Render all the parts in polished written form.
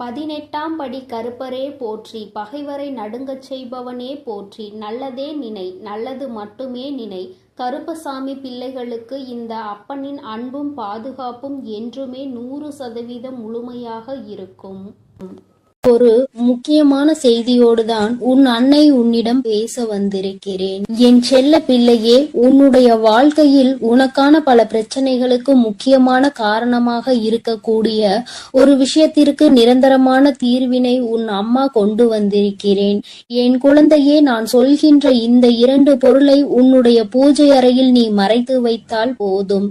18ஆம் படி கருப்பரே போற்றி, பகைவரை நடுங்கச் செய்பவனே போற்றி, நல்லதே நினை, நல்லது மட்டுமே நினை. கருப்பசாமி பிள்ளைகளுக்கு இந்த அப்பனின் அன்பும் பாதுகாப்பும் என்றுமே 100% முழுமையாக இருக்கும். ஒரு முக்கியமான செய்தியோடுதான் உன் அன்னை உன்னிடம் பேச வந்திருக்கிறேன். என் செல்ல பிள்ளையே, உன்னுடைய வாழ்க்கையில் உனக்கான பல பிரச்சனைகளுக்கு முக்கியமான காரணமாக இருக்கக்கூடிய ஒரு விஷயத்திற்கு நிரந்தரமான தீர்வினை உன் அம்மா கொண்டு வந்திருக்கிறேன். என் குழந்தையே, நான் சொல்கின்ற இந்த 2 பொருளை உன்னுடைய பூஜை அறையில் நீ மறைத்து வைத்தால் போதும்.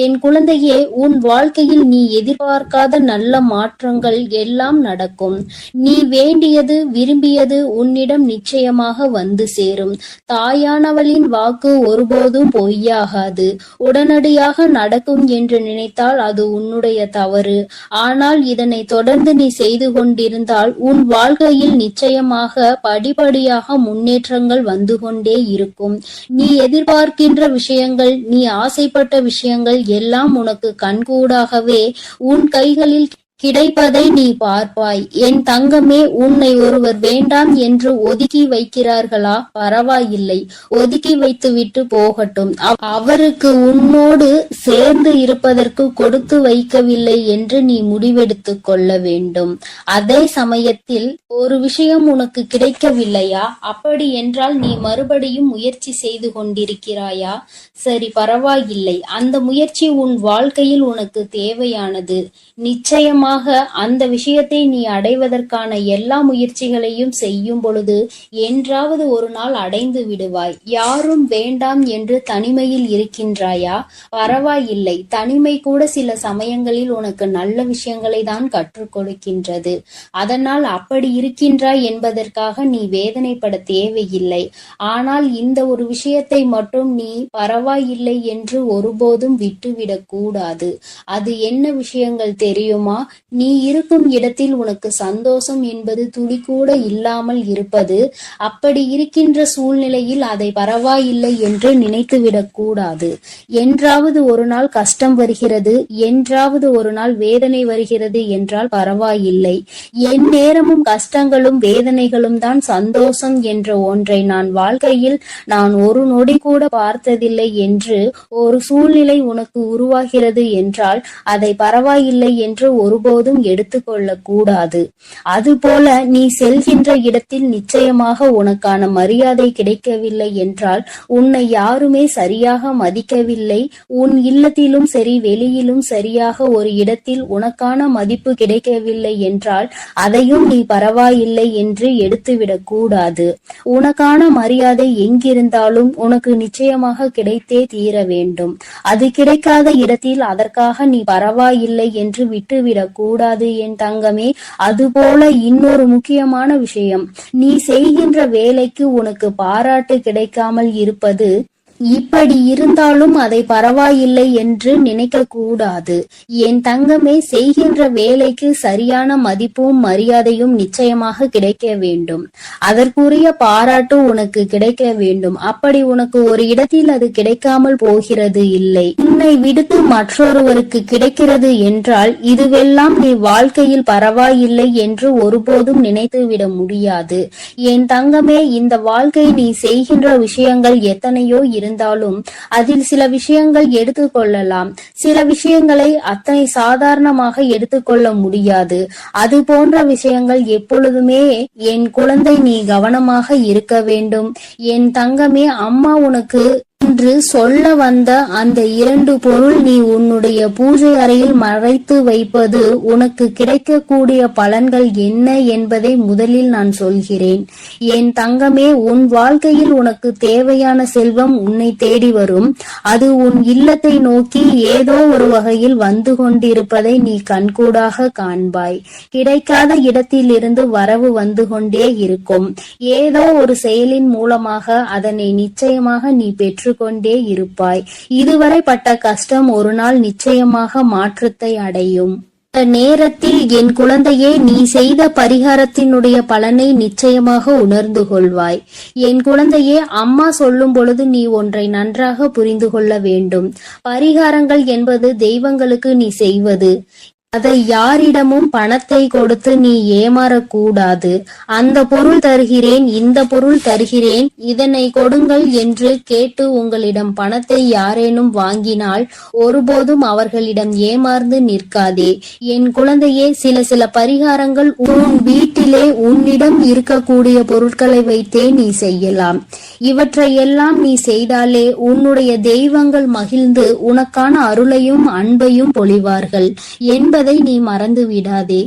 என் குழந்தையே, உன் வாழ்க்கையில் நீ எதிர்பார்க்காத நல்ல மாற்றங்கள் எல்லாம் நடக்கும். நீ வேண்டியது விரும்பியது உன்னிடம் நிச்சயமாக வந்து சேரும். தாயானவளின் வாக்கு ஒருபோதும் பொய்யாகாது. உடனடியாக நடக்கும் என்று நினைத்தால் அது உன்னுடைய தவறு. ஆனால் இதனை தொடர்ந்து நீ செய்து கொண்டிருந்தால் உன் வாழ்க்கையில் நிச்சயமாக படிப்படியாக முன்னேற்றங்கள் வந்து கொண்டே இருக்கும். நீ எதிர்பார்க்கின்ற விஷயங்கள், நீ ஆசைப்பட்ட விஷயங்கள் எல்லாம் உனக்கு கண்கூடாகவே உன் கைகளில் கிடைப்பதை நீ பார்ப்பாய். என் தங்கமே, உன்னை ஒருவர் வேண்டாம் என்று ஒதுக்கி வைக்கிறார்களா? பரவாயில்லை, ஒதுக்கி வைத்து விட்டு போகட்டும். அவருக்கு உன்னோடு சேர்ந்து இருப்பதற்கு கொடுத்து வைக்கவில்லை என்று நீ முடிவெடுத்து கொள்ள வேண்டும். அதே சமயத்தில் ஒரு விஷயம் உனக்கு கிடைக்கவில்லையா? அப்படி என்றால் நீ மறுபடியும் முயற்சி செய்து கொண்டிருக்கிறாயா? சரி, பரவாயில்லை. அந்த முயற்சி உன் வாழ்க்கையில் உனக்கு தேவையானது. நிச்சயமாக அந்த விஷயத்தை நீ அடைவதற்கான எல்லா முயற்சிகளையும் செய்யும் பொழுது என்றாவது ஒரு நாள் அடைந்து விடுவாய். யாரும் வேண்டாம் என்று தனிமையில் இருக்கின்றாயா? பரவாயில்லை, தனிமை கூட சில சமயங்களில் உனக்கு நல்ல விஷயங்களை தான் கற்றுக் கொடுக்கின்றது. அதனால் அப்படி இருக்கின்றாய் என்பதற்காக நீ வேதனைப்பட தேவையில்லை. ஆனால் இந்த ஒரு விஷயத்தை மட்டும் நீ பரவாயில்லை என்று ஒருபோதும் விட்டுவிடக் கூடாது. அது என்ன விஷயங்கள் தெரியுமா? நீ இருக்கும் இடத்தில் உனக்கு சந்தோஷம் என்பது துளி கூட இல்லாமல் இருப்பது. அப்படி இருக்கின்ற சூழ்நிலையில் அதை பரவாயில்லை என்று நினைத்துவிடக் கூடாது. என்றாவது ஒரு நாள் கஷ்டம் வருகிறது, என்றாவது ஒரு நாள் வேதனை வருகிறது என்றால் பரவாயில்லை. என் நேரமும் கஷ்டங்களும் வேதனைகளும் தான் சந்தோஷம் என்ற ஒன்றை நான் வாழ்க்கையில் நான் ஒரு நொடி கூட பார்த்ததில்லை என்று ஒரு சூழ்நிலை உனக்கு உருவாகிறது என்றால் அதை பரவாயில்லை என்று ஒருபோதும் எடுத்துக்கொள்ள கூடாது. அதுபோல நீ செல்கின்ற இடத்தில் நிச்சயமாக உனக்கான மரியாதை கிடைக்கவில்லை என்றால், உன்னை யாருமே சரியாக மதிக்கவில்லை, உன் இல்லத்திலும் சரி வெளியிலும் சரியாக ஒரு இடத்தில் உனக்கான மதிப்பு கிடைக்கவில்லை என்றால் அதையும் நீ பரவாயில்லை என்று எடுத்துவிடக் கூடாது. உனக்கான மரியாதை எங்கிருந்தாலும் உனக்கு நிச்சயமாக கிடைத்தே தீர வேண்டும். அது கிடைக்காத இடத்தில் அதற்காக நீ பரவாயில்லை என்று விட்டுவிடக் கூடாது என் தங்கமே. அதுபோல இன்னொரு முக்கியமான விஷயம், நீ செய்கின்ற வேலைக்கு உனக்கு பாராட்டு கிடைக்காமல் இருப்பது. இப்படி இருந்தாலும் அதை பரவாயில்லை என்று நினைக்க கூடாது என் தங்கமே. செய்கின்ற வேலைக்கு சரியான மதிப்பும் மரியாதையும் நிச்சயமாக கிடைக்க வேண்டும். அதற்குரிய பாராட்டு உனக்கு கிடைக்க வேண்டும். அப்படி உனக்கு ஒரு இடத்தில் அது கிடைக்காமல் போகிறது இல்லை, உன்னை விடுத்து மற்றொருவருக்கு கிடைக்கிறது என்றால் இதுவெல்லாம் நீ வாழ்க்கையில் பரவாயில்லை என்று ஒருபோதும் நினைத்து விட முடியாது என் தங்கமே. இந்த வாழ்க்கை நீ செய்கின்ற விஷயங்கள் எத்தனையோ இருந்தாலும் அதில் சில விஷயங்கள் எடுத்துக்கொள்ளலாம், சில விஷயங்களை அத்தனை சாதாரணமாக எடுத்துக்கொள்ள முடியாது. அது போன்ற விஷயங்கள் எப்பொழுதுமே என் குழந்தை நீ கவனமாக இருக்க வேண்டும் என் தங்கமே. அம்மா உனக்கு இன்று சொல்ல வந்த அந்த 2 பொருள் நீ உன்னுடைய பூஜை அறையில் மறைத்து வைப்பது உனக்கு கிடைக்கக்கூடிய பலன்கள் என்ன என்பதை முதலில் நான் சொல்கிறேன் என் தங்கமே. உன் வாழ்க்கையில் உனக்கு தேவையான செல்வம் உன்னை தேடி வரும். அது உன் இல்லத்தை நோக்கி ஏதோ ஒரு வகையில் வந்து கொண்டிருப்பதை நீ கண்கூடாக காண்பாய். கிடைக்காத இடத்தில் இருந்து வரவு வந்து கொண்டே இருக்கும். ஏதோ ஒரு செயலின் மூலமாக அதனை நிச்சயமாக நீ பெற்று கொண்டே இருப்பாய். இதுவரை பட்ட கஷ்டம் ஒரு நாள் நிச்சயமாக மாற்றத்தை அடையும். நேரத்தில் என் குழந்தையே, நீ செய்த பரிகாரத்தினுடைய பலனை நிச்சயமாக உணர்ந்து கொள்வாய் என் குழந்தையே. அம்மா சொல்லும் பொழுது நீ ஒன்றை நன்றாக புரிந்து கொள்ள வேண்டும். பரிகாரங்கள் என்பது தெய்வங்களுக்கு நீ செய்வது. அதை யாரிடமும் பணத்தை கொடுத்து நீ ஏமாறக்கூடாது. அந்த பொருள் தருகிறேன், இந்த பொருள் தருகிறேன், இதனை கொடுங்கள் என்று கேட்டு உங்களிடம் பணத்தை யாரேனும் வாங்கினால் ஒருபோதும் அவர்களிடம் ஏமாந்து நிற்காதே. என் குழந்தையே, சில பரிகாரங்கள் உன் வீட்டிலே உன்னிடம் இருக்கக்கூடிய பொருட்களை வைத்தே நீ செய்யலாம். இவற்றையெல்லாம் நீ செய்தாலே உன்னுடைய தெய்வங்கள் மகிழ்ந்து உனக்கான அருளையும் அன்பையும் பொழிவார்கள் என்பதை நீ மறந்து விடாதே.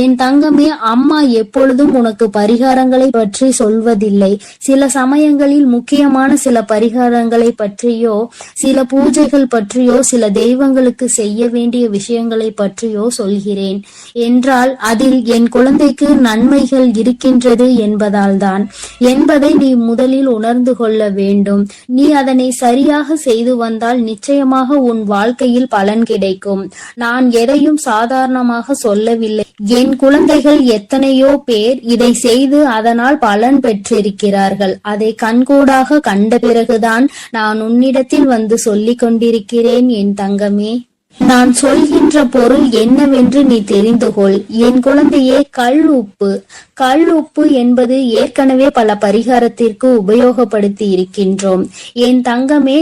என் தங்கமே, அம்மா எப்பொழுதும் உனக்கு பரிகாரங்களை பற்றி சொல்வதில்லை. சில சமயங்களில் முக்கியமான சில பரிகாரங்களை பற்றியோ, சில பூஜைகள் பற்றியோ, சில தெய்வங்களுக்கு செய்ய வேண்டிய விஷயங்களை பற்றியோ சொல்கிறேன் என்றால் அதில் என் குழந்தைக்கு நன்மைகள் இருக்கின்றது என்பதால் தான் என்பதை நீ முதலில் உணர்ந்து கொள்ள வேண்டும். நீ அதனை சரியாக செய்து வந்தால் நிச்சயமாக உன் வாழ்க்கையில் பலன் கிடைக்கும். நான் எதையும் சாதாரணமாக சொல்லவில்லை. என் குழந்தைகள் எத்தனையோ பேர் இதை செய்து அதனால் பலன் பெற்றிருக்கிறார்கள். அதை கண்கூடாக கண்ட பிறகுதான் நான் உன்னிடத்தில் வந்து சொல்லிக் கொண்டிருக்கிறேன் என் தங்கமே. நான் சொல்கின்ற பொருள் என்னவென்று நீ தெரிந்து கொள். என் குழந்தையே, கல் உப்பு என்பது ஏற்கனவே பல பரிகாரத்திற்கு உபயோகப்படுத்தி இருக்கின்றோம். என் தங்கமே,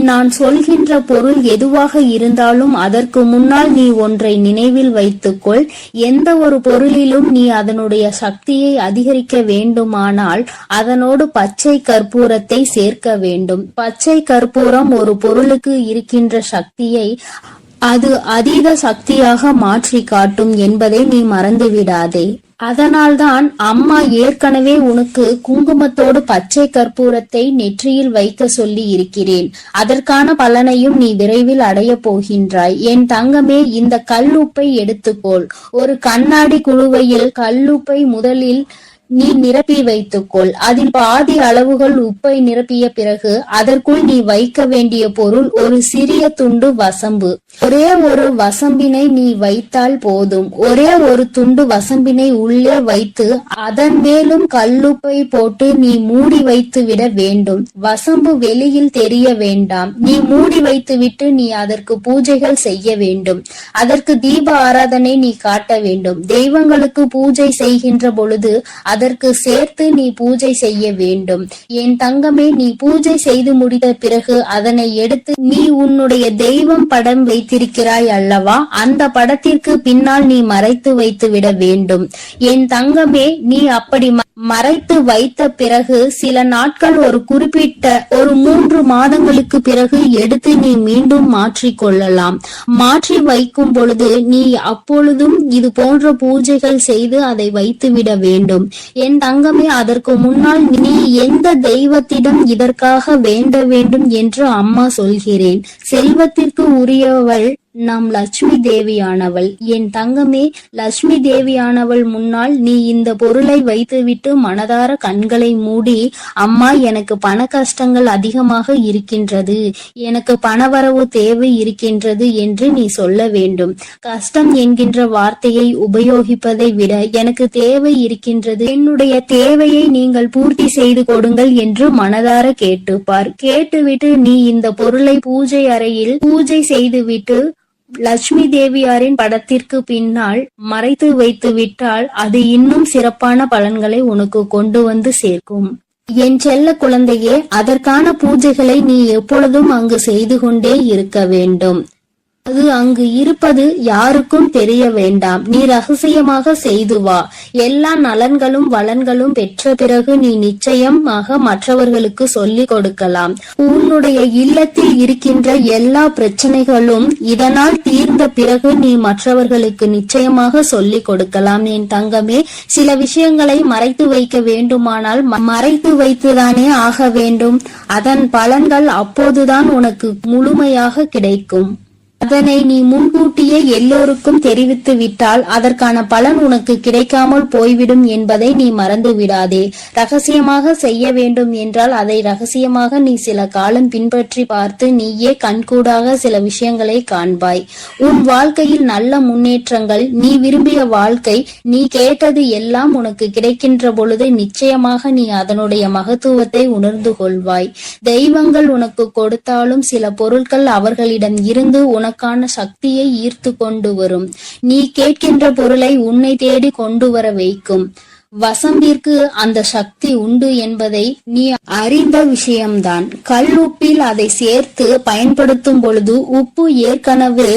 நான் சொல்கின்ற பொருள் எதுவாக இருந்தாலும் அதற்கு முன்னால் நீ ஒன்றை நினைவில் வைத்துக்கொள். எந்த ஒரு பொருளிலும் நீ அதனுடைய சக்தியை அதிகரிக்க வேண்டுமானால் அதனோடு பச்சை கற்பூரத்தை சேர்க்க வேண்டும். பச்சை கற்பூரம் ஒரு பொருளுக்கு இருக்கின்ற சக்தியை அது அதீத சக்தியாக மாற்றி காட்டும் என்பதை நீ மறந்து விடாதே. அதனால்தான் அம்மா ஏற்கனவே உனக்கு குங்குமத்தோடு பச்சை கற்பூரத்தை நெற்றியில் வைக்க சொல்லி இருக்கிறேன். அதற்கான பலனையும் நீ விரைவில் அடைய போகின்றாய். என் தங்கமே, இந்த கல்லுப்பை எடுத்துக்கொள். ஒரு கண்ணாடி குழுவையில் கல்லுப்பை முதலில் நீ நிரப்பி வைத்துக்கொள். அதில் பாதி அளவுகள் உப்பை நிரப்பிய பிறகு அதற்குள் நீ வைக்க வேண்டிய பொருள் ஒரு சிறிய துண்டு வசம்பு. ஒரே ஒரு வசம்பினை நீ வைத்தால் போதும். ஒரே ஒரு துண்டு வசம்பினை உள்ளே வைத்து அதன் மேலும் கல்லுப்பை போட்டு நீ மூடி வைத்து விட வேண்டும். வசம்பு வெளியில் தெரிய வேண்டாம். நீ மூடி வைத்து விட்டு நீ அதற்கு பூஜைகள் செய்ய வேண்டும். அதற்கு தீப ஆராதனை நீ காட்ட வேண்டும். தெய்வங்களுக்கு பூஜை செய்கின்ற பொழுது அதற்கு சேர்த்து நீ பூஜை செய்ய வேண்டும். என் தங்கமே, நீ பூஜை செய்து முடித்த பிறகு அதனை எடுத்து நீ உன்னுடைய தெய்வம் படம் வைத்திருக்கிறாய் அல்லவா, அந்த படத்திற்கு பின்னால் நீ மறைத்து வைத்து விட வேண்டும். என் தங்கமே, நீ அப்படி மறைத்து வைத்த பிறகு சில நாட்கள், ஒரு குறிப்பிட்ட ஒரு 3 மாதங்களுக்கு பிறகு எடுத்து நீ மீண்டும் மாற்றி கொள்ளலாம். மாற்றி வைக்கும் பொழுது நீ அப்பொழுதும் இது போன்ற பூஜைகள் செய்து அதை வைத்து விட வேண்டும். என் தங்கமே, அதற்கு முன்னால் நீ எந்த தெய்வத்திடம் இதற்காக வேண்ட வேண்டும் என்று அம்மா சொல்கிறேன். செல்வத்திற்கு உரியவள் நம் லட்சுமி தேவியானவள். என் தங்கமே, லட்சுமி தேவியானவள் முன்னால் நீ இந்த பொருளை வைத்துவிட்டு மனதார கண்களை மூடி, அம்மா, எனக்கு பண கஷ்டங்கள் அதிகமாக இருக்கின்றது, எனக்கு பணவரவு தேவை இருக்கின்றது என்று நீ சொல்ல வேண்டும். கஷ்டம் என்கின்ற வார்த்தையை உபயோகிப்பதை விட எனக்கு தேவை இருக்கின்றது, என்னுடைய தேவையை நீங்கள் பூர்த்தி செய்து கொடுங்கள் என்று மனதார கேட்டுப்பார். கேட்டுவிட்டு நீ இந்த பொருளை பூஜை அறையில் பூஜை செய்துவிட்டு லட்சுமி தேவியாரின் படத்திற்கு பின்னால் மறைத்து வைத்து விட்டால் அது இன்னும் சிறப்பான பலன்களை உனக்கு கொண்டு வந்து சேர்க்கும். என் செல்ல குழந்தையே, அதற்கான பூஜைகளை நீ எப்பொழுதும் அங்கு செய்து கொண்டே இருக்க வேண்டும். அது அங்கு இருப்பது யாருக்கும் தெரிய வேண்டாம். நீ ரகசியமாக செய்து வா. எல்லா நலன்களும் வளன்களும் பெற்ற பிறகு நீ நிச்சயமாக மற்றவர்களுக்கு சொல்லிக் கொடுக்கலாம். உன்னுடைய இல்லத்தில் இருக்கின்ற எல்லா பிரச்சனைகளும் இதனால் தீர்ந்த பிறகு நீ மற்றவர்களுக்கு நிச்சயமாக சொல்லிக் கொடுக்கலாம். என் தங்கமே, சில விஷயங்களை மறைத்து வைக்க வேண்டுமானால் மறைத்து வைத்துதானே ஆக வேண்டும். அதன் பலன்கள் அப்போதுதான் உனக்கு முழுமையாக கிடைக்கும். அதனை நீ முன்கூட்டியே எல்லோருக்கும் தெரிவித்து விட்டால் அதற்கான பலன் உனக்கு கிடைக்காமல் போய்விடும் என்பதை நீ மறந்து விடாதே. ரகசியமாக செய்ய வேண்டும் என்றால் அதை ரகசியமாக நீ சில காலம் பின்பற்றி பார்த்து நீயே கண்கூடாக சில விஷயங்களை காண்பாய். உன் வாழ்க்கையில் நல்ல முன்னேற்றங்கள், நீ விரும்பிய வாழ்க்கை, நீ கேட்டது எல்லாம் உனக்கு கிடைக்கின்ற பொழுது நிச்சயமாக நீ அதனுடைய மகத்துவத்தை உணர்ந்து கொள்வாய். தெய்வங்கள் உனக்கு கொடுத்தாலும் சில பொருட்கள் அவர்களிடம் இருந்து உனக்கான சக்தியை ஈர்த்து கொண்டு வரும். நீ கேட்கின்ற பொருளை உன்னை தேடி கொண்டு வர வைக்கும். வசம்பிற்கு அந்த சக்தி உண்டு என்பதை நீ அறிந்த விஷயம்தான். கல் உப்பில் அதை சேர்த்து பயன்படுத்தும் பொழுது உப்பு ஏற்கனவே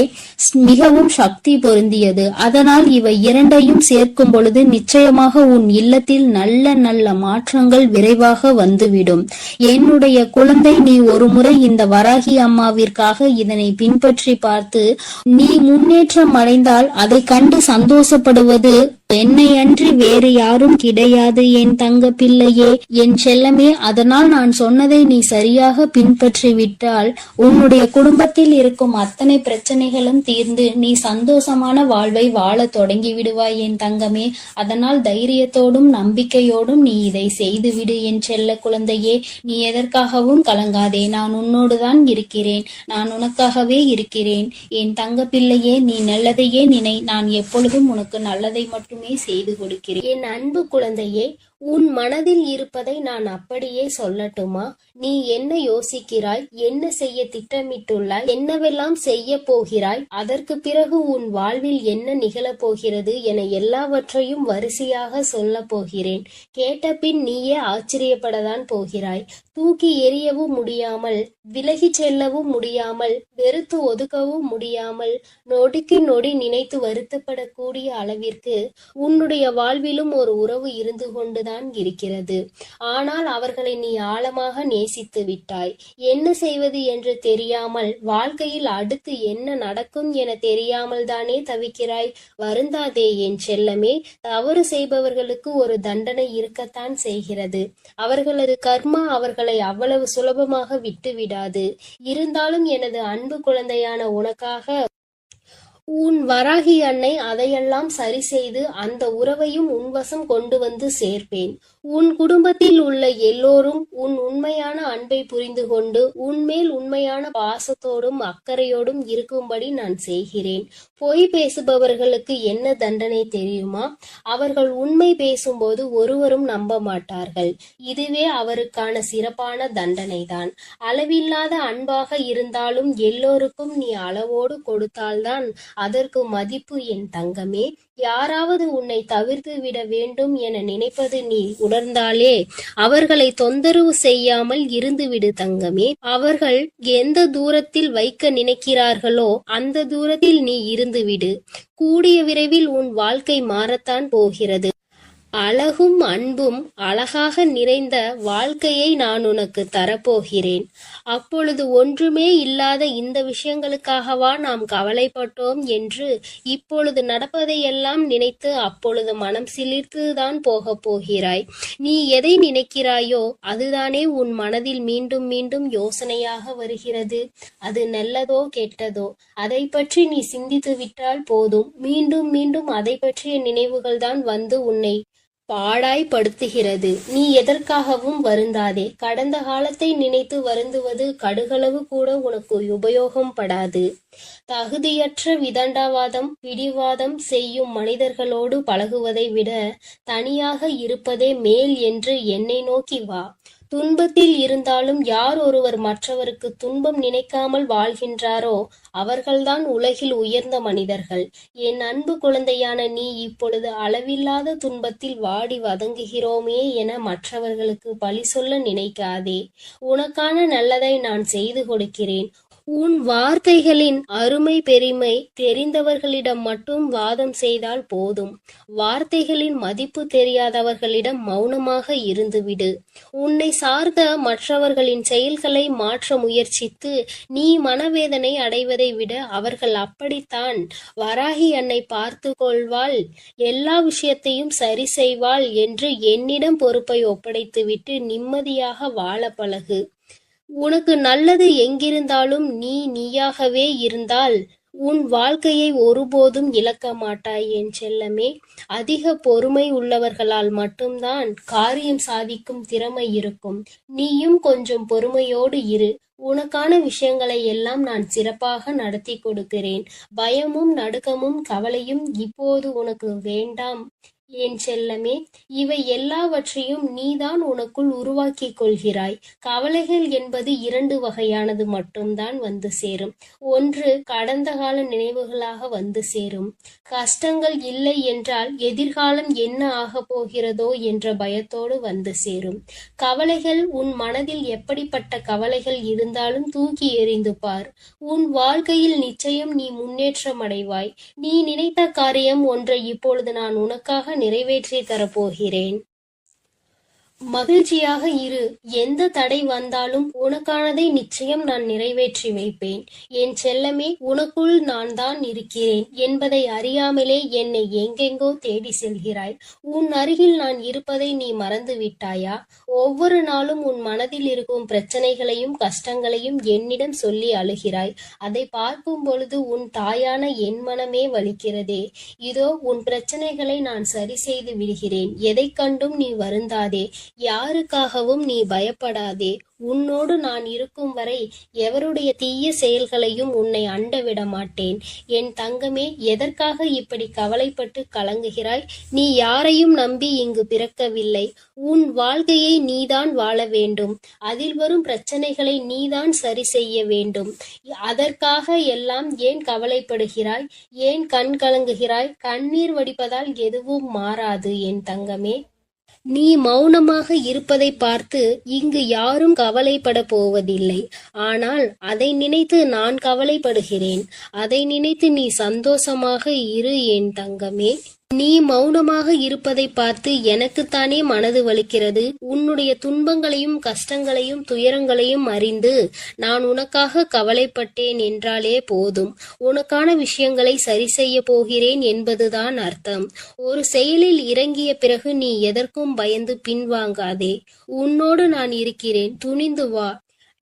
மிகவும் சக்தி பொருந்தியது. அதனால் இவை இரண்டையும் சேர்க்கும் பொழுது நிச்சயமாக உன் இல்லத்தில் நல்ல நல்ல மாற்றங்கள் விரைவாக வந்துவிடும். என்னுடைய குழந்தை, நீ ஒரு முறை இந்த வராகி அம்மாவிற்காக இதனை பின்பற்றி பார்த்து நீ முன்னேற்றம் அடைந்தால் அதை கண்டு சந்தோஷப்படுவது என்னை அன்றி வேறு யாரும் கிடையாது என் தங்க பிள்ளையே, என் செல்லமே. அதனால் நான் சொன்னதை நீ சரியாக பின்பற்றி விட்டால் உன்னுடைய குடும்பத்தில் இருக்கும் அத்தனை பிரச்சனைகளும் தீர்ந்து நீ சந்தோஷமான வாழ்வை வாழ தொடங்கி விடுவாய் என் தங்கமே. அதனால் தைரியத்தோடும் நம்பிக்கையோடும் நீ இதை செய்துவிடு என் செல்ல குழந்தையே. நீ எதற்காகவும் கலங்காதே. நான் உன்னோடுதான் இருக்கிறேன். நான் உனக்காகவே இருக்கிறேன் என் தங்க பிள்ளையே. நீ நல்லதையே நினை. நான் எப்பொழுதும் உனக்கு நல்லதை மட்டும் செய்து கொடுக்கிறேன். என் அன்பு குழந்தையே, உன் மனதில் இருப்பதை நான் அப்படியே சொல்லட்டுமா? நீ என்ன யோசிக்கிறாய்? என்ன செய்ய திட்டமிட்டுள்ளாய்? என்னவெல்லாம் செய்ய போகிறாய்? அதற்கு பிறகு உன் வாழ்வில் என்ன நிகழப் போகிறது என எல்லாவற்றையும் வரிசையாக சொல்ல போகிறேன். கேட்ட பின் நீயே ஆச்சரியப்படத்தான் போகிறாய். தூக்கி எறியவும் முடியாமல், விலகி செல்லவும் முடியாமல், வெறுத்து ஒதுக்கவும் முடியாமல், நொடிக்கு நொடி நினைத்து வருத்தப்படக்கூடிய அளவிற்கு உன்னுடைய வாழ்விலும் ஒரு உறவு இருந்து கொண்டுதான் இருக்கிறது. ஆனால் அவர்களை நீ ஆழமாக நேசித்து விட்டாய். என்ன செய்வது என்று தெரியாமல், வாழ்க்கையில் அடுத்து என்ன நடக்கும் என தெரியாமல் தானே தவிக்கிறாய். வருந்தாதே என் செல்லமே. தவறு செய்பவர்களுக்கு ஒரு தண்டனை இருக்கத்தான் செய்கிறது. அவர்களது கர்மா அவர்களை அவ்வளவு சுலபமாக விட்டு விடாது. இருந்தாலும் எனது அன்பு குழந்தையான உனக்காக உன் வராகி அன்னை அதையெல்லாம் சரி செய்து அந்த உறவையும் உன்வசம் கொண்டு வந்து சேர்ப்பேன். உன் குடும்பத்தில் உள்ள எல்லோரும் உன் உண்மையான அன்பை புரிந்து கொண்டு உன்மேல் உண்மையான பாசத்தோடும் அக்கறையோடும் இருக்கும்படி நான் செய்கிறேன். பொய் பேசுபவர்களுக்கு என்ன தண்டனை தெரியுமா? அவர்கள் உண்மை பேசும்போது ஒருவரும் நம்ப மாட்டார்கள். இதுவே அவருக்கான சிறப்பான தண்டனை தான். அளவில்லாத அன்பாக இருந்தாலும் எல்லோருக்கும் நீ அளவோடு கொடுத்தால்தான் அதற்கு மதிப்பு என் தங்கமே. யாராவது உன்னை தவிர்த்து விட வேண்டும் என நினைப்பது நீ உணர்ந்தாலே அவர்களை தொந்தரவு செய்யாமல் இருந்துவிடு தங்கமே. அவர்கள் எந்த தூரத்தில் வைக்க நினைக்கிறார்களோ அந்த தூரத்தில் நீ இருந்துவிடு. கூடிய விரைவில் உன் வாழ்க்கை மாறத்தான் போகிறது. அழகும் அன்பும் அழகாக நிறைந்த வாழ்க்கையை நான் உனக்கு தரப்போகிறேன். அப்பொழுது ஒன்றுமே இல்லாத இந்த விஷயங்களுக்காகவா நாம் கவலைப்பட்டோம் என்று இப்பொழுது நடப்பதையெல்லாம் நினைத்து அப்பொழுது மனம் சிலிர்த்துதான் போகப் போகிறாய். நீ எதை நினைக்கிறாயோ அதுதானே உன் மனதில் மீண்டும் மீண்டும் யோசனையாக வருகிறது. அது நல்லதோ கெட்டதோ அதை பற்றி நீ சிந்தித்து விட்டால் போதும். மீண்டும் மீண்டும் அதை பற்றிய நினைவுகள் தான் வந்து உன்னை பாடாய்படுத்துகிறது. நீ எதற்காகவும் வருந்தாதே. கடந்த காலத்தை நினைத்து வருந்துவது கடுகளவு கூட உனக்கு உபயோகம் படாது. தகுதியற்ற விதண்டாவாதம் பிடிவாதம் செய்யும் மனிதர்களோடு பழகுவதை விட தனியாக இருப்பதே மேல் என்று என்னை நோக்கி வா. துன்பத்தில் இருந்தாலும் யார் ஒருவர் மற்றவருக்கு துன்பம் நினைக்காமல் வாழ்கின்றாரோ அவர்கள்தான் உலகில் உயர்ந்த மனிதர்கள். என் அன்பு குழந்தையான நீ இப்பொழுது அளவில்லாத துன்பத்தில் வாடி வதங்குகிறோமே என மற்றவர்களுக்கு பழி சொல்ல நினைக்காதே. உனக்கான நல்லதை நான் செய்து கொடுக்கிறேன். உன் வார்த்தைகளின் அருமை பெருமை தெரிந்தவர்களிடம் மட்டும் வாதம் செய்தால் போதும். வார்த்தைகளின் மதிப்பு தெரியாதவர்களிடம் மௌனமாக இருந்துவிடு. உன்னை சார்ந்த மற்றவர்களின் செயல்களை மாற்ற முயற்சித்து நீ மனவேதனை அடைவதை விட அவர்கள் அப்படித்தான். வராகி அன்னை பார்த்து கொள்வாள், எல்லா விஷயத்தையும் சரி செய்வாள் என்று என்னிடம் பொறுப்பை ஒப்படைத்துவிட்டு நிம்மதியாக வாழ பழகு. உனக்கு நல்லது எங்கிருந்தாலும் நீ நீயாகவே இருந்தால் உன் வாழ்க்கையை ஒருபோதும் இழக்க மாட்டாய் என் செல்லமே. அதிக பொறுமை உள்ளவர்களால் மட்டும்தான் காரியம் சாதிக்கும் திறமை இருக்கும். நீயும் கொஞ்சம் பொறுமையோடு இரு. உனக்கான விஷயங்களை எல்லாம் நான் சிறப்பாக நடத்தி கொடுக்கிறேன். பயமும் நடுக்கமும் கவலையும் இப்போது உனக்கு வேண்டாம். என் செல்லமே, இவை எல்லாவற்றையும் நீதான் உனக்குள் உருவாக்கிக் கொள்கிறாய். கவலைகள் என்பது இரண்டு வகையானது மட்டும்தான் வந்து சேரும். ஒன்று கடந்த கால நினைவுகளாக வந்து சேரும். கஷ்டங்கள் இல்லை என்றால் எதிர்காலம் என்ன ஆகப் போகிறதோ என்ற பயத்தோடு வந்து சேரும். கவலைகள் உன் மனதில் எப்படிப்பட்ட கவலைகள் இருந்தாலும் தூக்கி எறிந்து பார். உன் வாழ்க்கையில் நிச்சயம் நீ முன்னேற்றம் அடைவாய். நீ நினைத்த காரியம் ஒன்றை இப்பொழுது நான் உனக்காக நிறைவேற்றி தரப்போகிறேன். மகிழ்ச்சியாக இரு. எந்த தடை வந்தாலும் உனக்கானதை நிச்சயம் நான் நிறைவேற்றி வைப்பேன். என் செல்லமே, உனக்குள் நான் தான் இருக்கிறேன் என்பதை அறியாமலே என்னை எங்கெங்கோ தேடி செல்கிறாய். உன் அருகில் நான் இருப்பதை நீ மறந்து விட்டாயா? ஒவ்வொரு நாளும் உன் மனதில் இருக்கும் பிரச்சனைகளையும் கஷ்டங்களையும் என்னிடம் சொல்லி அழுகிறாய். அதை பார்க்கும் பொழுது உன் தாயான என் மனமே வலிக்கிறதே. இதோ உன் பிரச்சனைகளை நான் சரி செய்து விடுகிறேன். எதை கண்டும் நீ வருந்தாதே. யாருக்காகவும் நீ பயப்படாதே. உன்னோடு நான் இருக்கும் வரை எவருடைய தீய செயல்களையும் உன்னை அண்ட விட மாட்டேன். என் தங்கமே, எதற்காக இப்படி கவலைப்பட்டு கலங்குகிறாய்? நீ யாரையும் நம்பி இங்கு பிறக்கவில்லை. உன் வாழ்க்கையை நீதான் வாழ வேண்டும். அதில் வரும் பிரச்சனைகளை நீதான் சரி செய்ய வேண்டும். அதற்காக எல்லாம் ஏன் கவலைப்படுகிறாய்? ஏன் கண் கலங்குகிறாய்? கண்ணீர் வடிப்பதால் எதுவும் மாறாது என் தங்கமே. நீ மௌனமாக இருப்பதை பார்த்து இங்கு யாரும் கவலைப்பட போவதில்லை. ஆனால் அதை நினைத்து நான் கவலைப்படுகிறேன். அதை நினைத்து நீ சந்தோஷமாக இரு என் தங்கமே. நீ மௌனமாக இருப்பதை பார்த்து எனக்குத்தானே மனது வலிக்கிறது. உன்னுடைய துன்பங்களையும் கஷ்டங்களையும் துயரங்களையும் அறிந்து நான் உனக்காக கவலைப்பட்டேன் என்றாலே போதும். உனக்கான விஷயங்களை சரி செய்ய போகிறேன் என்பதுதான் அர்த்தம். ஒரு செயலில் இறங்கிய பிறகு நீ எதற்கும் பயந்து பின்வாங்காதே. உன்னோடு நான் இருக்கிறேன், துணிந்து வா.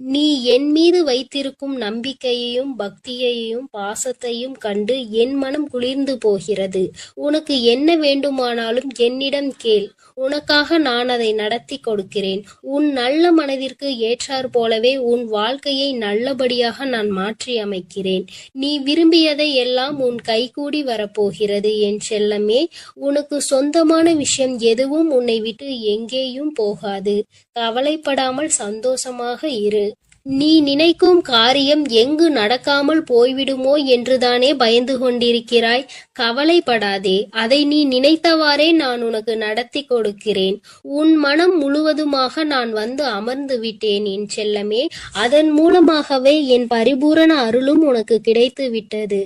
நீ என் மீது வைத்திருக்கும் நம்பிக்கையையும் பக்தியையும் பாசத்தையும் கண்டு என் மனம் குளிர்ந்து போகிறது. உனக்கு என்ன வேண்டுமானாலும் என்னிடம் கேள். உனக்காக நான் அதை நடத்தி கொடுக்கிறேன். உன் நல்ல மனதிற்கு ஏற்றாற் போலவே உன் வாழ்க்கையை நல்லபடியாக நான் மாற்றி அமைக்கிறேன். நீ விரும்பியதை எல்லாம் உன் கைகூடி வரப்போகிறது என் செல்லமே. உனக்கு சொந்தமான விஷயம் எதுவும் உன்னை விட்டு எங்கேயும் போகாது. கவலைப்படாமல் சந்தோஷமாக இரு. நீ நினைக்கும் காரியம் எங்கு நடக்காமல் போய்விடுமோ என்றுதானே பயந்து கொண்டிருக்கிறாய்? கவலைப்படாதே. அதை நீ நினைத்தவாறே நான் உனக்கு நடத்தி கொடுக்கிறேன். உன் மனம் முழுவதுமாக நான் வந்து அமர்ந்து விட்டேன் என் செல்லமே. அதன் மூலமாகவே என் பரிபூரண அருளும் உனக்கு கிடைத்து விட்டது.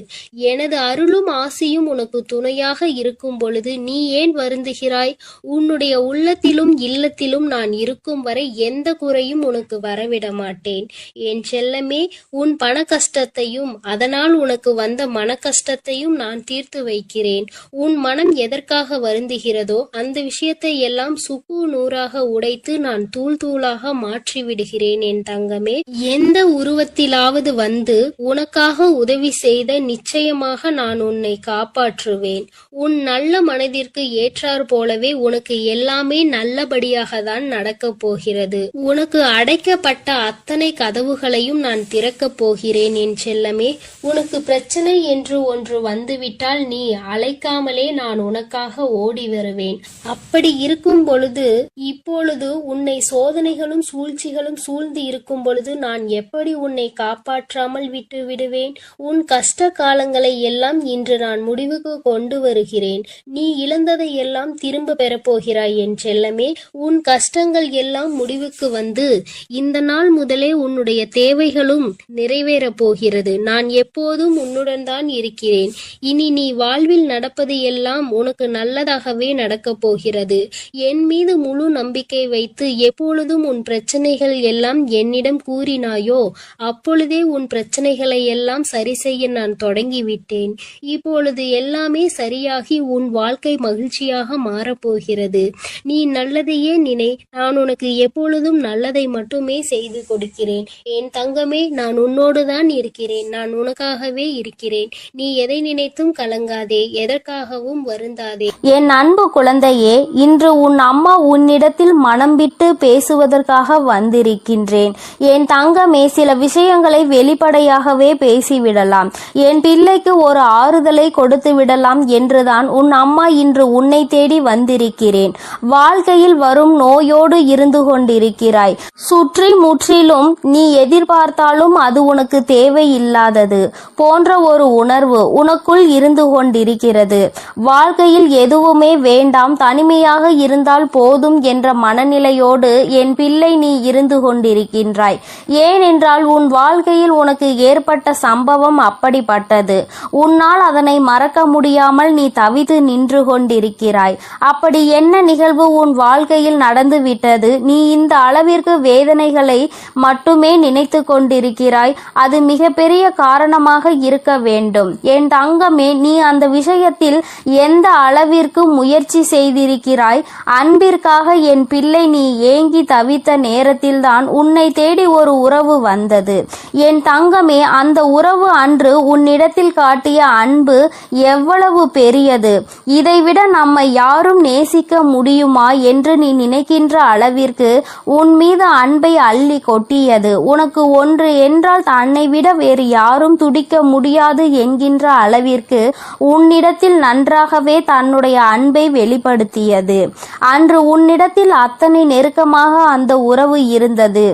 எனது அருளும் ஆசியும் உனக்கு துணையாக இருக்கும் பொழுது நீ ஏன் வருந்துகிறாய்? உன்னுடைய உள்ளத்திலும் இல்லத்திலும் நான் இருக்கும் வரை எந்த குறையும் உனக்கு வரவிட மாட்டேன் என் செல்லமே. உன் பண கஷ்டத்தையும் அதனால் உனக்கு வந்த மன கஷ்டத்தையும் நான் தீர்த்து வைக்கிறேன். உன் மனம் எதற்காக வருந்துகிறதோ அந்த விஷயத்தை எல்லாம் சுக்கு நூறாக உடைத்து நான் தூள் தூளாக மாற்றி விடுகிறேன் என் தங்கமே. எந்த உருவத்திலாவது வந்து உனக்காக உதவி செய்த நிச்சயமாக நான் உன்னை காப்பாற்றுவேன். உன் நல்ல மனதிற்கு ஏற்றாற் போலவே உனக்கு எல்லாமே நல்லபடியாக தான் நடக்கப் போகிறது. உனக்கு அடைக்கப்பட்ட அத்தனை கதவுகளையும் நான் திறக்கப் போகிறேன் என் செல்லமே. உனக்கு பிரச்சனை என்று ஒன்று வந்துவிட்டால் நீ அழைக்காமலே நான் உனக்காக ஓடி வருவேன். அப்படி இருக்கும் பொழுது இப்பொழுது உன்னை சோதனைகளும் சூழ்ச்சிகளும் சூழ்ந்து இருக்கும் பொழுது நான் எப்படி உன்னை காப்பாற்றாமல் விட்டு விடுவேன்? உன் கஷ்ட காலங்களை எல்லாம் இன்று நான் முடிவுக்கு கொண்டு வருகிறேன். நீ இழந்ததை எல்லாம் திரும்ப பெறப்போகிறாய் என் செல்லமே. உன் கஷ்டங்கள் எல்லாம் முடிவுக்கு வந்து இந்த நாள் முதலே உன்னுடைய தேவைகளும் நிறைவேறப் போகிறது. நான் எப்போதும் உன்னுடன் தான் இருக்கிறேன். இனி நீ வாழ்வில் நடப்பது எல்லாம் உனக்கு நல்லதாகவே நடக்கப் போகிறது. என் மீது முழு நம்பிக்கை வைத்து எப்பொழுதும் உன் பிரச்சனைகள் எல்லாம் என்னிடம் கூறினாயோ அப்பொழுதே உன் பிரச்சனைகளை எல்லாம் சரி செய்ய நான் தொடங்கிவிட்டேன். இப்பொழுது எல்லாமே சரியாகி உன் வாழ்க்கை மகிழ்ச்சியாக மாறப்போகிறது. நீ நல்லதையே நினை. நான் உனக்கு எப்பொழுதும் நல்லதை மட்டுமே செய்து கொடுக்கிறேன். இருக்கிறேன். என் தங்கமே, நான் உன்னோடுதான் இருக்கிறேன். நான் உனக்காகவே இருக்கிறேன். நீ எதை நினைத்தும் கலங்காதே, எதற்காகவும் வருந்தாதே. என் அன்பு குழந்தையே, இன்று உன் அம்மா உன்னிடத்தில் மனம் விட்டு பேசுவதற்காக வந்திருக்கின்றேன். என் தங்கமே, சில விஷயங்களை வெளிப்படையாகவே பேசிவிடலாம். என் பிள்ளைக்கு ஒரு ஆறுதலை கொடுத்து விடலாம் என்றுதான் உன் அம்மா இன்று உன்னை தேடி வந்திருக்கிறேன். வாழ்க்கையில் வரும் நோயோடு இருந்து கொண்டிருக்கிறாய். சுற்றி முற்றிலும் நீ எதிர்பார்த்தாலும் அது உனக்கு தேவையில்லாதது போன்ற ஒரு உணர்வு உனக்குள் இருந்து கொண்டிருக்கிறது. வாழ்க்கையில் எதுவுமே வேண்டாம், தனிமையாக இருந்தால் போதும் என்ற மனநிலையோடு என் பிள்ளை நீ இருந்து கொண்டிருக்கின்றாய். ஏனென்றால் உன் வாழ்க்கையில் உனக்கு ஏற்பட்ட சம்பவம் அப்படிப்பட்டது. உன்னால் அதனை மறக்க முடியாமல் நீ தவித்து நின்று கொண்டிருக்கிறாய். அப்படி என்ன நிகழ்வு உன் வாழ்க்கையில் நடந்து விட்டது? நீ இந்த அளவிற்கு வேதனைகளை மட்டுமே நினைத்து கொண்டிருக்கிறாய். அது மிகப்பெரிய காரணமாக இருக்க வேண்டும். என் தங்கமே, நீ அந்த விஷயத்தில் எந்த அளவிற்கு முயற்சி செய்திருக்கிறாய்? அன்பிற்காக என் பிள்ளை நீ ஏங்கி தவித்த நேரத்தில்தான் உன்னை தேடி ஒரு உறவு வந்தது. என் தங்கமே, அந்த உறவு அன்று உன்னிடத்தில் காட்டிய அன்பு எவ்வளவு பெரியது! இதைவிட நம்மை யாரும் நேசிக்க முடியுமா என்று நீ நினைக்கின்ற அளவிற்கு உன் மீது அன்பை அள்ளி கொட்டியது. உனக்கு ஒன்று என்றால் தன்னை விட வேறு யாரும் துடிக்க முடியாது என்கின்ற அளவிற்கு உன்னிடத்தில் நன்றாகவே தன்னுடைய அன்பை வெளிப்படுத்தியது. அன்று உன்னிடத்தில் அத்தனை நெருக்கமாக அந்த உறவு இருந்தது.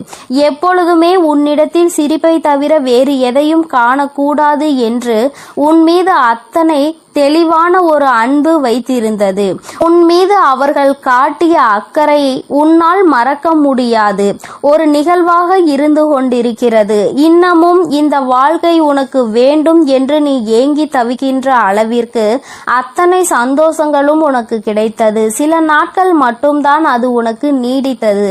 எப்பொழுதுமே உன்னிடத்தில் சிரிப்பை தவிர வேறு எதையும் காணக்கூடாது என்று உன் மீது அத்தனை தெளிவான ஒரு அன்பு வைத்திருந்தது. உன் மீது அவர்கள் காட்டிய அக்கறையை உன்னால் மறக்க முடியாது ஒரு நிகழ்வாக இருந்து கொண்டிருக்கிறது. இன்னமும் இந்த வாழ்க்கை உனக்கு வேண்டும் என்று நீ ஏங்கி தவிக்கின்ற அளவிற்கு அத்தனை சந்தோஷங்களும் உனக்கு கிடைத்தது. சில நாட்கள் மட்டும்தான் அது உனக்கு நீடித்தது.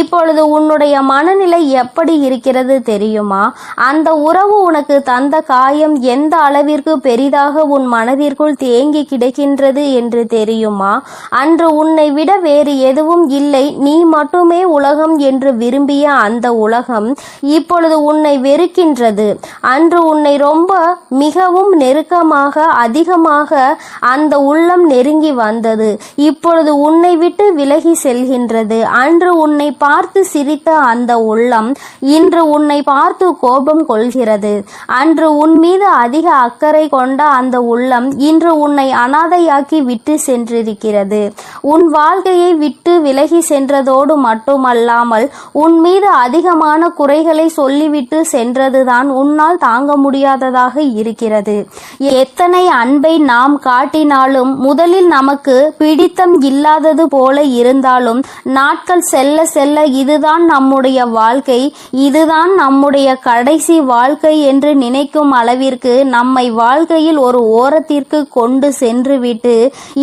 இப்பொழுது உன்னுடைய மனநிலை எப்படி இருக்கிறது தெரியுமா? அந்த உறவு உனக்கு தந்த காயம் எந்த அளவிற்கு பெரிதாக உன் மனதிற்குள் தேங்கி கிடக்கின்றது என்று தெரியுமா? அன்று உன்னை விட வேறு எதுவும் இல்லை, நீ மட்டுமே உலகம் என்று விரும்பிய அந்த உலகம் இப்பொழுது உன்னை வெறுக்கின்றது. அன்று உன்னை ரொம்ப மிகவும் நெருக்கமாக அதிகமாக அந்த உள்ளம் நெருங்கி வந்தது. இப்பொழுது உன்னை விட்டு விலகி செல்கின்றது. அன்று உன்னை பார்த்து சிரித்த அந்த உள்ளம் இன்று உன்னை பார்த்து கோபம் கொள்கிறது. அன்று உன் மீது அதிக அக்கறை கொண்ட அந்த உள்ளம் இன்று உன்னை அனாதையாக்கி விட்டு சென்றிருக்கிறது. உன் வாழ்க்கையை விட்டு விலகி சென்றதோடு மட்டுமல்லாமல் உன் மீது அதிகமான குறைகளை சொல்லிவிட்டு சென்றதுதான் உன்னால் தாங்க முடியாததாக இருக்கிறது. எத்தனை அன்பை நாம் காட்டினாலும் முதலில் நமக்கு பிடித்தம் இல்லாதது போல இருந்தாலும் நாட்கள் செல்ல செல்ல இதுதான் நம்முடைய வாழ்க்கை, இதுதான் நம்முடைய கடைசி வாழ்க்கை என்று நினைக்கும் அளவிற்கு நம்மை வாழ்க்கையில் ஒரு ஓரத்திற்கு கொண்டு சென்றுவிட்டு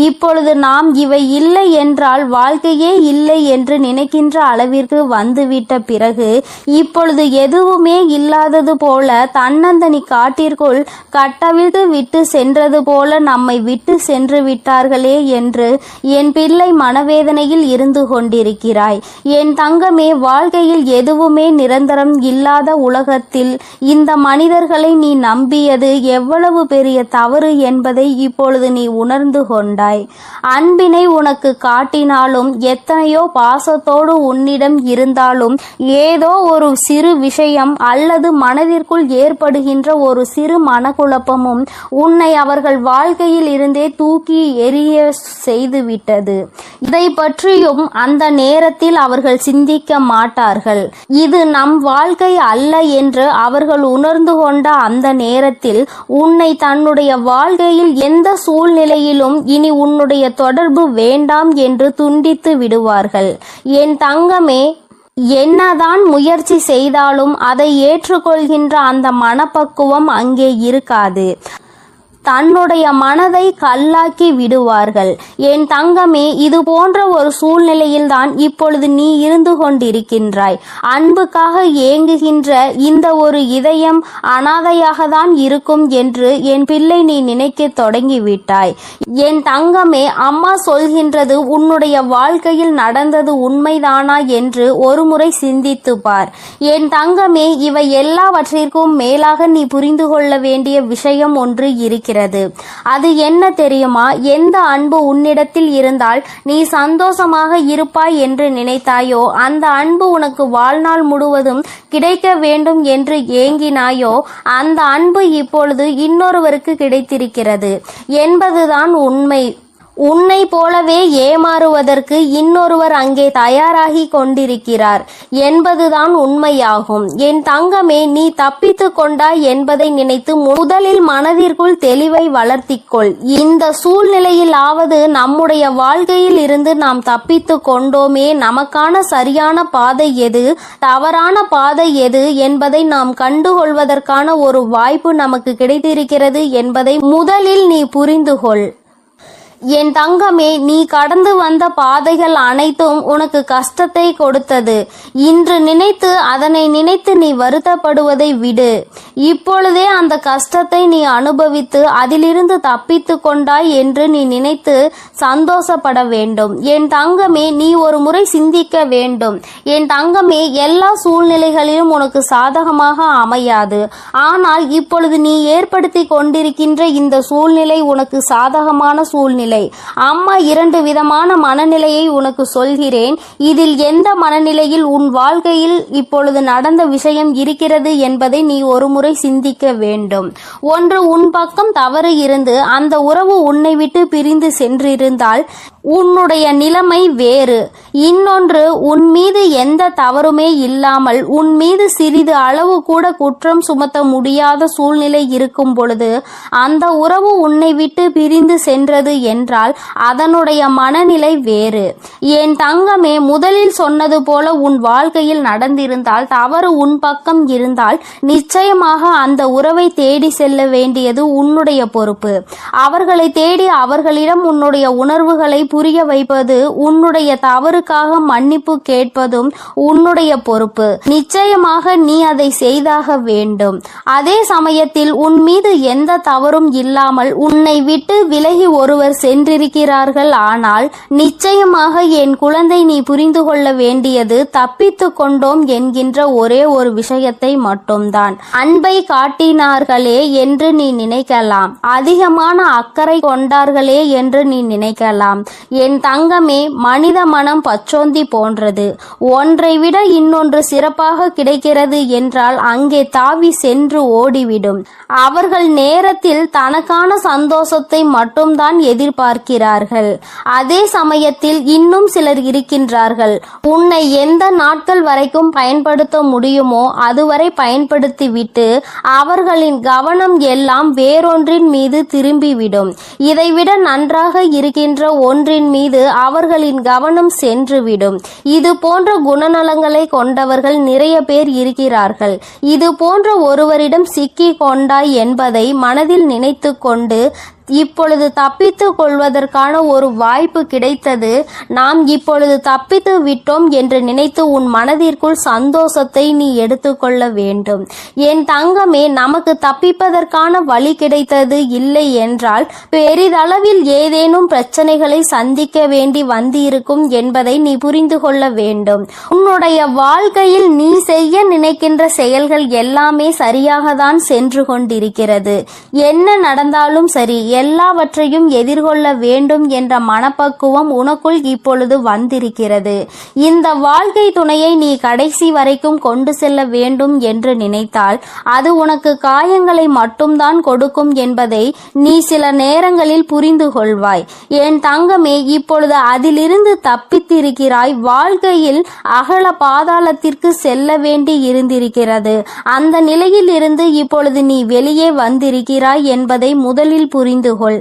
இப்பொழுது நாம் இவை இல்லை என்றால் வாழ்க்கையே இல்லை என்று நினைக்கின்ற அளவிற்கு வந்துவிட்ட பிறகு இப்பொழுது எதுவுமே இல்லாதது போல தன்னந்தனி காட்டிற்குள் கட்டவிழ்த்து விட்டு சென்றது போல நம்மை விட்டு சென்று விட்டார்களே என்று என் பிள்ளை மனவேதனையில் இருந்து கொண்டிருக்கிறாய். என் தங்கமே, வாழ்க்கையில் எதுவுமே நிரந்தரம் இல்லாத உலகத்தில் இந்த மனிதர்களை நீ நம்பியது எவ்வளவு பெரிய தவறு என்பதை இப்பொழுது நீ உணர்ந்து கொண்டாய். அன்பினை உனக்கு காட்டினாலும் எத்தனையோ பாசத்தோடு உன்னிடம் இருந்தாலும் ஏதோ ஒரு சிறு விஷயம் அல்லது மனதிற்குள் ஏற்படுகின்ற ஒரு சிறு மனக்குழப்பமும் உன்னை அவர்கள் வாழ்க்கையில் இருந்தே தூக்கி எறிய செய்துவிட்டது. இதை பற்றியும் அந்த நேரத்தில் அவர்கள் சிந்திக்க மாட்டார்கள். இது நம் வாழ்க்கை அல்ல என்று அவர்கள் உணர்ந்து கொண்ட அந்த நேரத்தில் உன்னை தன்னுடைய வாழ்க்கையில் எந்த சூழ்நிலையிலும் இனி உன்னுடைய தொடர்பு வேண்டாம் என்று துண்டித்து விடுவார்கள். என் தங்கமே, என்னதான் முயற்சி செய்தாலும் அதை ஏற்றுக்கொள்கின்ற அந்த மனப்பக்குவம் அங்கே இருக்காது. தன்னுடைய மனதை கல்லாக்கி விடுவார்கள். என் தங்கமே, இது போன்ற ஒரு சூழ்நிலையில்தான் இப்பொழுது நீ இருந்து கொண்டிருக்கின்றாய். அன்புக்காக ஏங்குகின்ற இந்த ஒரு இதயம் அனாதையாக தான் இருக்கும் என்று என் பிள்ளை நீ நினைக்க தொடங்கிவிட்டாய். என் தங்கமே, அம்மா சொல்கின்றது உன்னுடைய வாழ்க்கையில் நடந்தது உண்மைதானா என்று ஒருமுறை சிந்தித்து பார். என் தங்கமே, இவை எல்லாவற்றிற்கும் மேலாக நீ புரிந்து கொள்ள வேண்டிய விஷயம் ஒன்று இருக்கிறது. அது என்ன தெரியுமா? எந்த அன்பு உன்னிடத்தில் இருந்தால் நீ சந்தோஷமாக இருப்பாய் என்று நினைத்தாயோ, அந்த அன்பு உனக்கு வாழ்நாள் முழுவதும் கிடைக்க வேண்டும் என்று ஏங்கினாயோ, அந்த அன்பு இப்பொழுது இன்னொருவருக்கு கிடைத்திருக்கிறது என்பதுதான் உண்மை. உன்னை போலவே ஏமாறுவதற்கு இன்னொருவர் அங்கே தயாராகி கொண்டிருக்கிறார் என்பதுதான் உண்மையாகும். என் தங்கமே, நீ தப்பித்து கொண்டாய் என்பதை நினைத்து முதலில் மனதிற்குள் தெளிவை வளர்த்திக்கொள். இந்த சூழ்நிலையிலாவது நம்முடைய வாழ்க்கையில் இருந்து நாம் தப்பித்து கொண்டோமே, நமக்கான சரியான பாதை எது, தவறான பாதை எது என்பதை நாம் கண்டுகொள்வதற்கான ஒரு வாய்ப்பு நமக்கு கிடைத்திருக்கிறது என்பதை முதலில் நீ புரிந்துகொள். என் தங்கமே, நீ கடந்து வந்த பாதைகள் அனைத்தும் உனக்கு கஷ்டத்தை கொடுத்தது. இன்று நினைத்து அதனை நினைத்து நீ வருத்தப்படுவதை விடு. இப்பொழுதே அந்த கஷ்டத்தை நீ அனுபவித்து அதிலிருந்து தப்பித்து கொண்டாய் என்று நீ நினைத்து சந்தோஷப்பட வேண்டும். என் தங்கமே, நீ ஒரு முறை சிந்திக்க வேண்டும். என் தங்கமே, எல்லா சூழ்நிலைகளிலும் உனக்கு சாதகமாக அமையாது. ஆனால் இப்பொழுது நீ ஏற்படுத்தி கொண்டிருக்கின்ற இந்த சூழ்நிலை உனக்கு சாதகமான சூழ்நிலை. அம்மா 2 விதமான மனநிலையை உனக்கு சொல்கிறேன். இதில் எந்த மனநிலையில் உன் வாழ்க்கையில் இப்பொழுது நடந்த விஷயம் இருக்கிறது என்பதை நீ ஒரு முறை சிந்திக்க வேண்டும். ஒன்று, உன் பக்கம் தவறு இருந்து அந்த உறவு உன்னை விட்டு பிரிந்து சென்றிருந்தால் உன்னுடைய நிலைமை வேறு. இன்னொன்று, உன் மீது எந்த தவறுமே இல்லாமல் உன் மீது சிறிது அளவு கூட குற்றம் சுமத்த முடியாத சூழ்நிலை இருக்கும் பொழுது அந்த உறவு உன்னை விட்டு பிரிந்து சென்றது என்றால் அதனுடைய மனநிலை வேறு. என் தங்கமே, முதலில் சொன்னது போல உன் வாழ்க்கையில் நடந்திருந்தால், தவறு உன் பக்கம் இருந்தால் நிச்சயமாக அந்த உறவை தேடி செல்ல வேண்டியது உன்னுடைய பொறுப்பு. அவர்களை தேடி அவர்களிடம் உன்னுடைய உணர்வுகளை புரிய வைப்பது, உன்னுடைய தவறுக்காக மன்னிப்பு கேட்பதும் உன்னுடைய பொறுப்பு. நிச்சயமாக நீ அதை செய்தாக வேண்டும். அதே சமயத்தில் உன் மீது எந்த தவறும் இல்லாமல் உன்னை விட்டு விலகி ஒருவர் சென்றிருக்கிறார்கள். ஆனால் நிச்சயமாக என் குழந்தை, நீ புரிந்து கொள்ள வேண்டியது தப்பித்து கொண்டோம் என்கின்ற ஒரே ஒரு விஷயத்தை மட்டும்தான். அன்பை காட்டினார்களே என்று நீ நினைக்கலாம், அதிகமான அக்கறை கொண்டார்களே என்று நீ நினைக்கலாம். என் தங்கமே, மனித மனம் பச்சோந்தி போன்றது. ஒன்றை விட இன்னொன்று சிறப்பாக கிடைக்கிறது என்றால் அங்கே தாவி சென்று ஓடிவிடும். அவர்கள் நேரத்தில் தனக்கான சந்தோஷத்தை மட்டும்தான் எதிர்பார்க்கிறார்கள். அதே சமயத்தில் இன்னும் சிலர் இருக்கின்றார்கள், உன்னை எந்த நாட்கள் வரைக்கும் பயன்படுத்த முடியுமோ அதுவரை பயன்படுத்திவிட்டு அவர்களின் கவனம் எல்லாம் வேறொன்றின் மீது திரும்பிவிடும். இதைவிட நன்றாக இருக்கின்ற ஒன்றின் மீது அவர்களின் கவனம் சென்றுவிடும். இது போன்ற குணநலங்களை கொண்டவர்கள் நிறைய பேர் இருக்கிறார்கள். இது போன்ற ஒருவரிடம் சிக்கி கொண்டாய் என்பதை மனதில் நினைத்து கொண்டு இப்பொழுது தப்பித்து கொள்வதற்கான ஒரு வாய்ப்பு கிடைத்தது. நாம் இப்பொழுது தப்பித்து விட்டோம் என்று நினைத்து உன் மனதிற்குள் சந்தோஷத்தை நீ எடுத்துக்கொள்ள வேண்டும். என் தங்கமே, நமக்கு தப்பிப்பதற்கான வழி கிடைத்தது இல்லை என்றால் பெரிதளவில் ஏதேனும் பிரச்சனைகளை சந்திக்க வேண்டி வந்திருக்கும் என்பதை நீ புரிந்து கொள்ள வேண்டும். உன்னுடைய வாழ்க்கையில் நீ செய்ய நினைக்கின்ற செயல்கள் எல்லாமே சரியாக தான் சென்று கொண்டிருக்கிறது. என்ன நடந்தாலும் சரி, எல்லாவற்றையும் எதிர்கொள்ள வேண்டும் என்ற மனப்பக்குவம் உனக்குள் இப்பொழுது வந்திருக்கிறது. இந்த வாழ்க்கை துணையை நீ கடைசி வரைக்கும் கொண்டு செல்ல வேண்டும் என்று நினைத்தால் அது உனக்கு காயங்களை மட்டும்தான் கொடுக்கும் என்பதை நீ சில நேரங்களில் புரிந்து கொள்வாய். என் தங்கமே, இப்பொழுது அதிலிருந்து தப்பித்திருக்கிறாய். வாழ்க்கையில் அகல பாதாளத்திற்கு செல்ல வேண்டி இருந்திருக்கிறது. அந்த நிலையில் இருந்து இப்பொழுது நீ வெளியே வந்திருக்கிறாய் என்பதை முதலில் புரிந்து கொள்.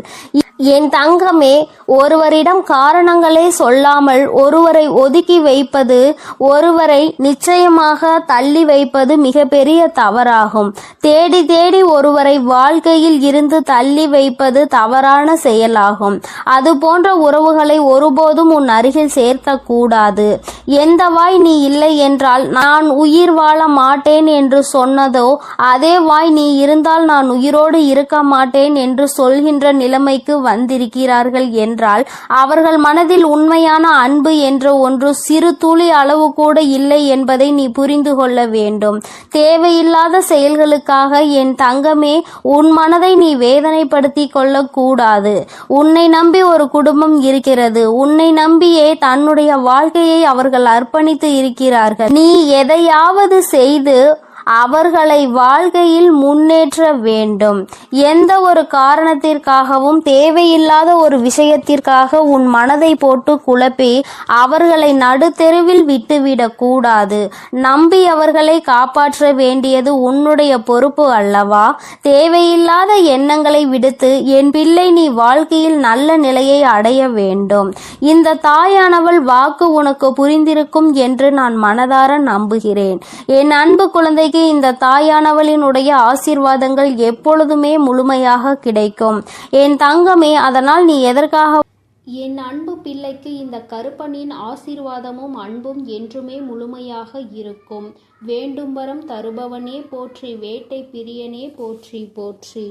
என் தங்கமே, ஒருவரிடம் காரணங்களை சொல்லாமல் ஒருவரை ஒதுக்கி வைப்பது, ஒருவரை நிச்சயமாக தள்ளி வைப்பது மிகப்பெரிய தவறாகும். தேடி தேடி ஒருவரை வாழ்க்கையில் இருந்து தள்ளி வைப்பது தவறான செயலாகும். அது போன்ற உறவுகளை ஒருபோதும் உன் அருகில் சேர்க்க கூடாது. எந்த வாய் நீ இல்லை என்றால் நான் உயிர் வாழ மாட்டேன் என்று சொன்னதோ அதே வாய் நீ இருந்தால் நான் உயிரோடு இருக்க மாட்டேன் என்று சொல்கின்ற நிலைமைக்கு வந்திருக்கிறார்கள் என்றால் அவர்கள் மனதில் உண்மையான அன்பு என்ற ஒன்று சிறு துளி அளவு கூட இல்லை என்பதை நீ புரிந்து கொள்ள வேண்டும். தேவையில்லாத செயல்களுக்காக என் தங்கமே, உன் மனதை நீ வேதனைப்படுத்தி கொள்ளக்கூடாது. உன்னை நம்பி ஒரு குடும்பம் இருக்கிறது. உன்னை நம்பியே தன்னுடைய வாழ்க்கையை அவர்கள் அர்ப்பணித்து இருக்கிறார்கள். நீ எதையாவது செய்து அவர்களை வாழ்க்கையில் முன்னேற்ற வேண்டும். எந்த ஒரு காரணத்திற்காகவும் தேவையில்லாத ஒரு விஷயத்திற்காக உன் மனதை போட்டு குழப்பி அவர்களை நடுத்தெருவில் விட்டுவிடக் கூடாது. நம்பி அவர்களை காப்பாற்ற வேண்டியது உன்னுடைய பொறுப்பு அல்லவா? தேவையில்லாத எண்ணங்களை விடுத்து என் பிள்ளை நீ வாழ்க்கையில் நல்ல நிலையை அடைய வேண்டும். இந்த தாயானவள் வாக்கு உனக்கு புரிந்திருக்கும் என்று நான் மனதார நம்புகிறேன். என் அன்பு குழந்தை, இந்த தாயானவளினுடைய ஆசீர்வாதங்கள் எப்பொழுதுமே முழுமையாக கிடைக்கும் என் தங்கமே. அதனால் நீ எதற்காக என் அன்பு பிள்ளைக்கு இந்த கருப்பனின் ஆசீர்வாதமும் அன்பும் என்றுமே முழுமையாக இருக்கும். வேண்டும் வரம் தருபவனே போற்றி, வேட்டை பிரியனே போற்றி போற்றி.